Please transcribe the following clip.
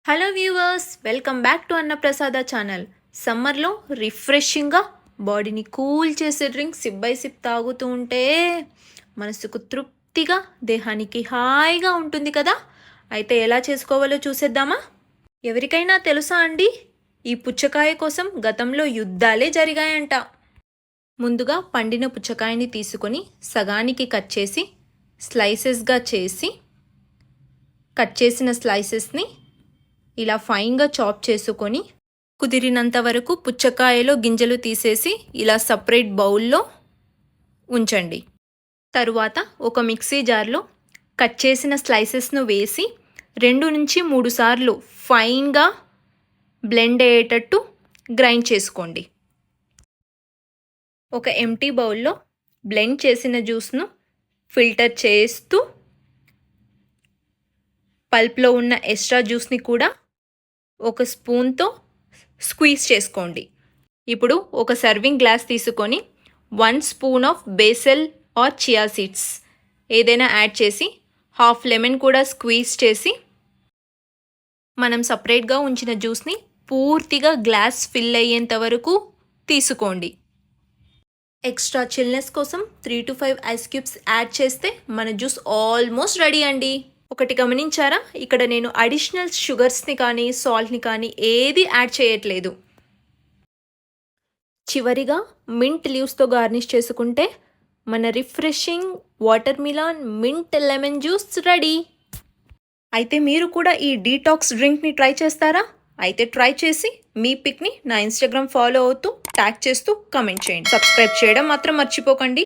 Hello viewers, welcome back to అన్నప్రసాద channel. సమ్మర్లో రిఫ్రెషింగ్గా బాడీని కూల్ చేసే డ్రింక్ సిప్ బై సిప్ తాగుతూ ఉంటే మనసుకు తృప్తిగా, దేహానికి హాయిగా ఉంటుంది కదా. అయితే ఎలా చేసుకోవాలో చూసేద్దామా? ఎవరికైనా తెలుసా అండి, ఈ పుచ్చకాయ కోసం గతంలో యుద్ధాలే జరిగాయంట. ముందుగా పండిన పుచ్చకాయని తీసుకొని సగానికి కట్ చేసి స్లైసెస్గా చేసి, కట్ చేసిన స్లైసెస్ని ఇలా ఫైన్గా చాప్ చేసుకొని కుదిరినంత వరకు పుచ్చకాయలో గింజలు తీసేసి ఇలా సపరేట్ బౌల్లో ఉంచండి. తరువాత ఒక మిక్సీ జార్లో కట్ చేసిన స్లైసెస్ను వేసి 2 నుంచి 3 సార్లు ఫైన్గా బ్లెండ్ అయ్యేటట్టు గ్రైండ్ చేసుకోండి. ఒక ఎంటీ బౌల్లో బ్లెండ్ చేసిన జ్యూస్ను ఫిల్టర్ చేస్తూ పల్ప్లో ఉన్న ఎక్స్ట్రా జ్యూస్ని కూడా ఒక స్పూన్తో స్క్వీజ్ చేసుకోండి. ఇప్పుడు ఒక సర్వింగ్ గ్లాస్ తీసుకొని 1 spoon of basil or chia seeds ఏదైనా యాడ్ చేసి హాఫ్ లెమన్ కూడా స్క్వీజ్ చేసి మనం సపరేట్గా ఉంచిన జ్యూస్ని పూర్తిగా గ్లాస్ ఫిల్ అయ్యేంత వరకు తీసుకోండి. ఎక్స్ట్రా చిల్నెస్ కోసం 3 to 5 ఐస్ క్యూబ్స్ యాడ్ చేస్తే మన జ్యూస్ ఆల్మోస్ట్ రెడీ అండి. ఒకటి గమనించారా, ఇక్కడ నేను అడిషనల్ షుగర్స్ని కానీ సాల్ట్ని కానీ ఏది యాడ్ చేయట్లేదు. చివరిగా మింట్ లీవ్స్తో గార్నిష్ చేసుకుంటే మన refreshing watermelon mint lemon juice ready. అయితే మీరు కూడా ఈ డీటాక్స్ డ్రింక్ని ట్రై చేస్తారా? అయితే ట్రై చేసి మీ పిక్ని నా ఇన్స్టాగ్రామ్ ఫాలో అవుతూ ట్యాగ్ చేస్తూ కమెంట్ చేయండి. సబ్స్క్రైబ్ చేయడం మాత్రం మర్చిపోకండి.